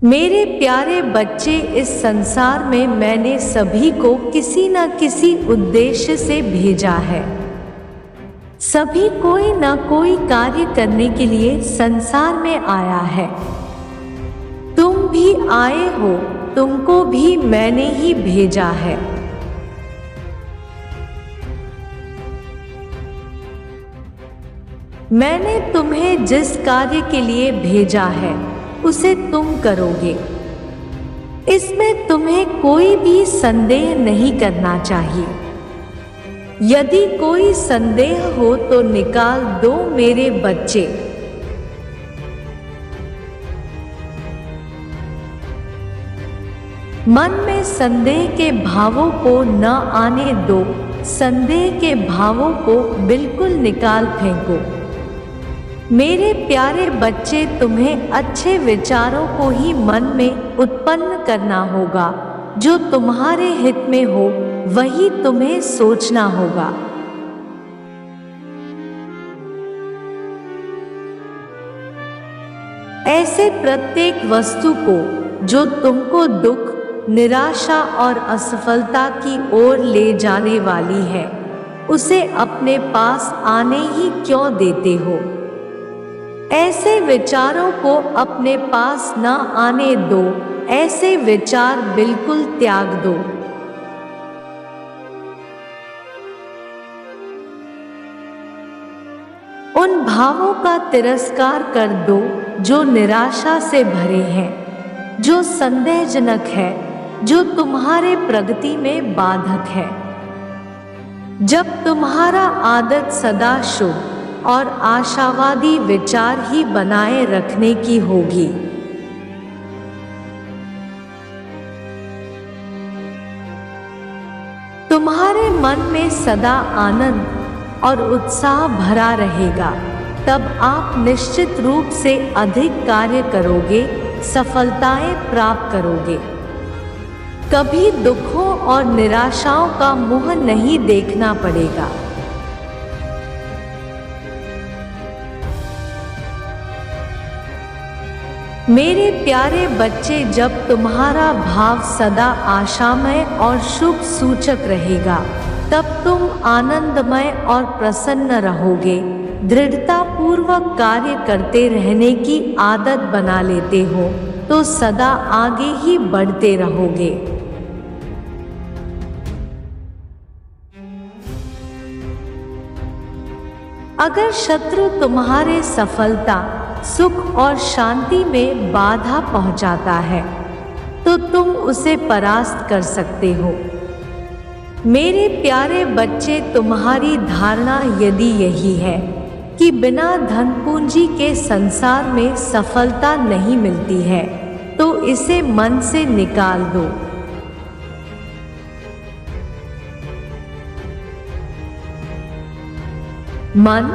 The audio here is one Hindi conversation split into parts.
मेरे प्यारे बच्चे, इस संसार में मैंने सभी को किसी न किसी उद्देश्य से भेजा है। सभी कोई न कोई कार्य करने के लिए संसार में आया है। तुम भी आए हो, तुमको भी मैंने ही भेजा है। मैंने तुम्हें जिस कार्य के लिए भेजा है उसे तुम करोगे। इसमें तुम्हें कोई भी संदेह नहीं करना चाहिए। यदि कोई संदेह हो तो निकाल दो मेरे बच्चे। मन में संदेह के भावों को न आने दो। संदेह के भावों को बिल्कुल निकाल फेंको। मेरे प्यारे बच्चे, तुम्हें अच्छे विचारों को ही मन में उत्पन्न करना होगा। जो तुम्हारे हित में हो वही तुम्हें सोचना होगा। ऐसे प्रत्येक वस्तु को जो तुमको दुख, निराशा और असफलता की ओर ले जाने वाली है, उसे अपने पास आने ही क्यों देते हो? ऐसे विचारों को अपने पास न आने दो। ऐसे विचार बिल्कुल त्याग दो। उन भावों का तिरस्कार कर दो जो निराशा से भरे हैं, जो संदेहजनक है, जो तुम्हारे प्रगति में बाधक है। जब तुम्हारा आदत सदा शुभ और आशावादी विचार ही बनाए रखने की होगी। तुम्हारे मन में सदा आनंद और उत्साह भरा रहेगा, तब आप निश्चित रूप से अधिक कार्य करोगे, सफलताएं प्राप्त करोगे। कभी दुखों और निराशाओं का मुंह नहीं देखना पड़ेगा। मेरे प्यारे बच्चे, जब तुम्हारा भाव सदा आशामय और शुभ सूचक रहेगा, तब तुम आनंदमय और प्रसन्न रहोगे। दृढ़ता पूर्वक कार्य करते रहने की आदत बना लेते हो तो सदा आगे ही बढ़ते रहोगे। अगर शत्रु तुम्हारे सफलता, सुख और शांति में बाधा पहुंचाता है तो तुम उसे परास्त कर सकते हो। मेरे प्यारे बच्चे, तुम्हारी धारणा यदि यही है कि बिना धन पूंजी के संसार में सफलता नहीं मिलती है, तो इसे मन से निकाल दो। मन,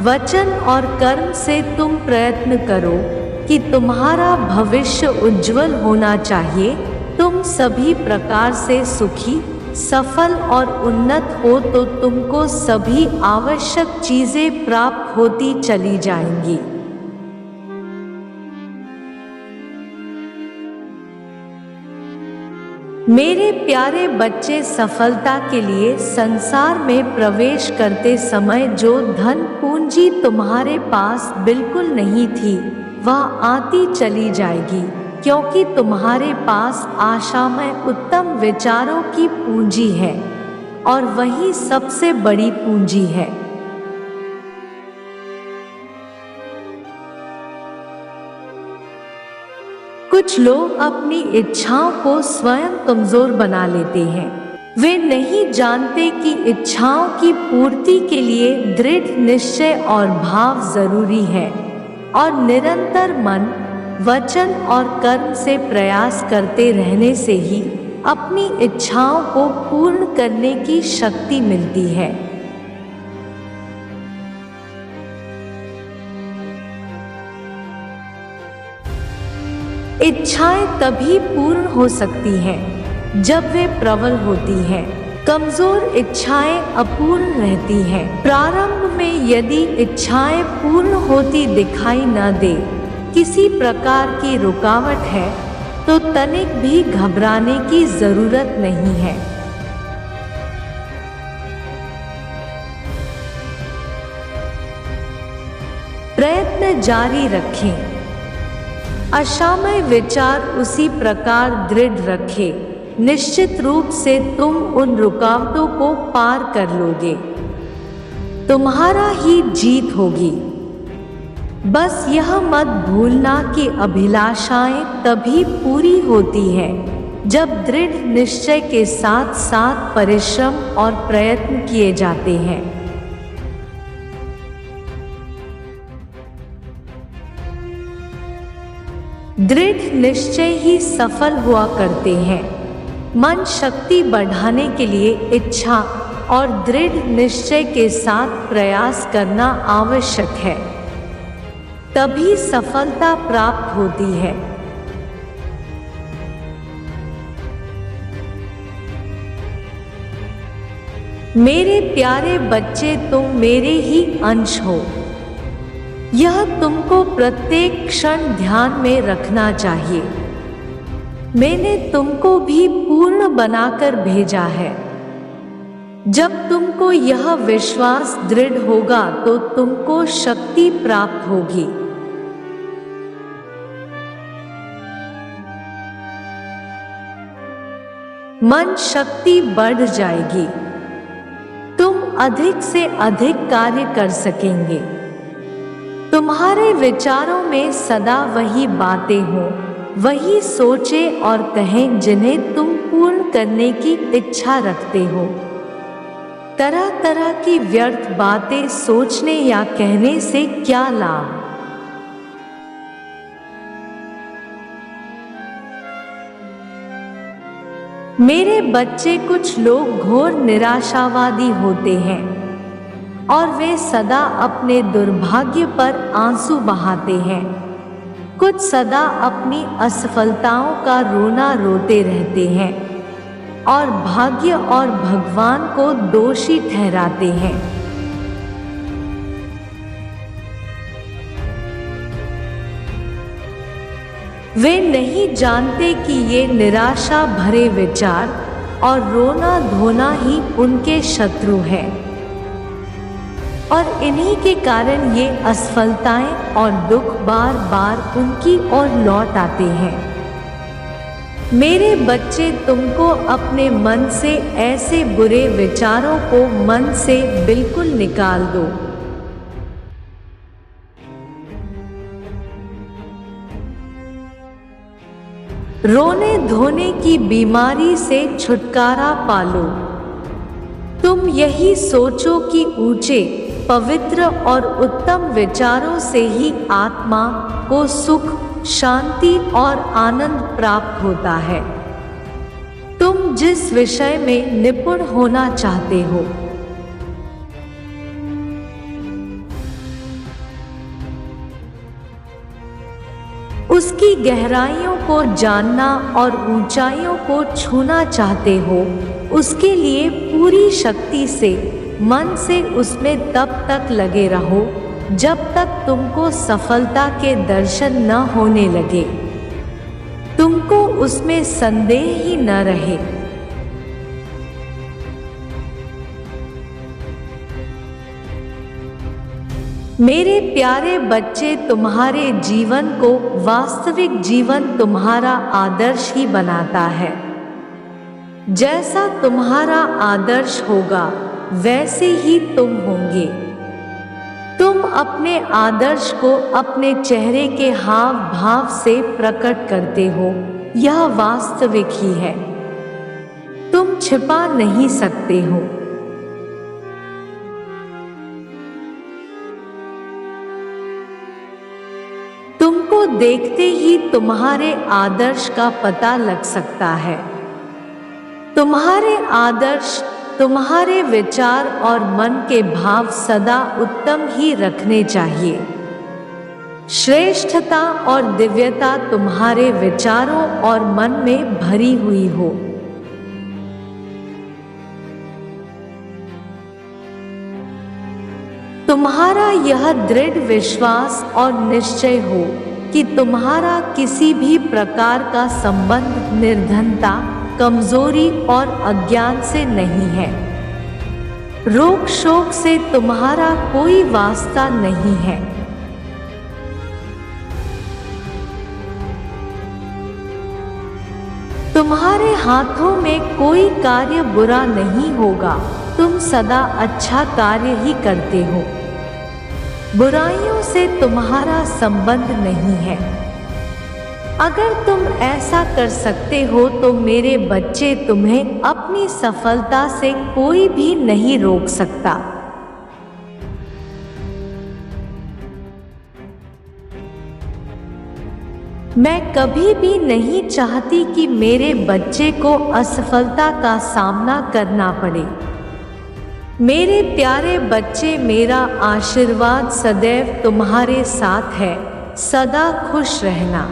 वचन और कर्म से तुम प्रयत्न करो कि तुम्हारा भविष्य उज्जवल होना चाहिए। तुम सभी प्रकार से सुखी, सफल और उन्नत हो तो तुमको सभी आवश्यक चीजें प्राप्त होती चली जाएंगी। मेरे प्यारे बच्चे, सफलता के लिए संसार में प्रवेश करते समय जो धन पूंजी तुम्हारे पास बिल्कुल नहीं थी, वह आती चली जाएगी, क्योंकि तुम्हारे पास आशामय उत्तम विचारों की पूंजी है और वही सबसे बड़ी पूंजी है। कुछ लोग अपनी इच्छाओं को स्वयं कमजोर बना लेते हैं। वे नहीं जानते कि इच्छाओं की पूर्ति के लिए दृढ़ निश्चय और भाव जरूरी है और निरंतर मन, वचन और कर्म से प्रयास करते रहने से ही अपनी इच्छाओं को पूर्ण करने की शक्ति मिलती है। इच्छाएं तभी पूर्ण हो सकती हैं जब वे प्रबल होती हैं। कमजोर इच्छाएं अपूर्ण रहती हैं। प्रारंभ में यदि इच्छाएं पूर्ण होती दिखाई न दे, किसी प्रकार की रुकावट है, तो तनिक भी घबराने की जरूरत नहीं है। प्रयत्न जारी रखें। अशामय विचार उसी प्रकार दृढ़ रखें। निश्चित रूप से तुम उन रुकावटों को पार कर लोगे। तुम्हारा ही जीत होगी। बस यह मत भूलना कि अभिलाषाएं तभी पूरी होती है जब दृढ़ निश्चय के साथ साथ परिश्रम और प्रयत्न किए जाते हैं। दृढ़ निश्चय ही सफल हुआ करते हैं। मन शक्ति बढ़ाने के लिए इच्छा और दृढ़ निश्चय के साथ प्रयास करना आवश्यक है, तभी सफलता प्राप्त होती है। मेरे प्यारे बच्चे, तुम मेरे ही अंश हो। यह तुमको प्रत्येक क्षण ध्यान में रखना चाहिए। मैंने तुमको भी पूर्ण बनाकर भेजा है। जब तुमको यह विश्वास दृढ़ होगा तो तुमको शक्ति प्राप्त होगी। मन शक्ति बढ़ जाएगी। तुम अधिक से अधिक कार्य कर सकेंगे। तुम्हारे विचारों में सदा वही बातें हों, वही सोचें और कहें जिन्हें तुम पूर्ण करने की इच्छा रखते हो। तरह तरह की व्यर्थ बातें सोचने या कहने से क्या लाभ। मेरे बच्चे, कुछ लोग घोर निराशावादी होते हैं और वे सदा अपने दुर्भाग्य पर आंसू बहाते हैं। कुछ सदा अपनी असफलताओं का रोना रोते रहते हैं और भाग्य और भगवान को दोषी ठहराते हैं। वे नहीं जानते कि ये निराशा भरे विचार और रोना धोना ही उनके शत्रु हैं और इन्हीं के कारण ये असफलताएं और दुख बार बार उनकी ओर लौट आते हैं। मेरे बच्चे, तुमको अपने मन से ऐसे बुरे विचारों को मन से बिल्कुल निकाल दो। रोने धोने की बीमारी से छुटकारा पालो। तुम यही सोचो कि ऊंचे, पवित्र और उत्तम विचारों से ही आत्मा को सुख, शांति और आनंद प्राप्त होता है। तुम जिस विषय में निपुण होना चाहते हो, उसकी गहराइयों को जानना और ऊंचाइयों को छूना चाहते हो, उसके लिए पूरी शक्ति से, मन से उसमें तब तक लगे रहो जब तक तुमको सफलता के दर्शन न होने लगे, तुमको उसमें संदेह ही न रहे। मेरे प्यारे बच्चे, तुम्हारे जीवन को वास्तविक जीवन तुम्हारा आदर्श ही बनाता है। जैसा तुम्हारा आदर्श होगा वैसे ही तुम होंगे। तुम अपने आदर्श को अपने चेहरे के हाव भाव से प्रकट करते हो, यह वास्तविक ही है। तुम छिपा नहीं सकते हो। तुमको देखते ही तुम्हारे आदर्श का पता लग सकता है। तुम्हारे आदर्श, तुम्हारे विचार और मन के भाव सदा उत्तम ही रखने चाहिए। श्रेष्ठता और दिव्यता तुम्हारे विचारों और मन में भरी हुई हो। तुम्हारा यह दृढ़ विश्वास और निश्चय हो कि तुम्हारा किसी भी प्रकार का संबंध निर्धनता, कमजोरी और अज्ञान से नहीं है। रोग शोक से तुम्हारा कोई वास्ता नहीं है। तुम्हारे हाथों में कोई कार्य बुरा नहीं होगा, तुम सदा अच्छा कार्य ही करते हो। बुराइयों से तुम्हारा संबंध नहीं है। अगर तुम ऐसा कर सकते हो तो मेरे बच्चे तुम्हें अपनी सफलता से कोई भी नहीं रोक सकता। मैं कभी भी नहीं चाहती कि मेरे बच्चे को असफलता का सामना करना पड़े। मेरे प्यारे बच्चे, मेरा आशीर्वाद सदैव तुम्हारे साथ है। सदा खुश रहना।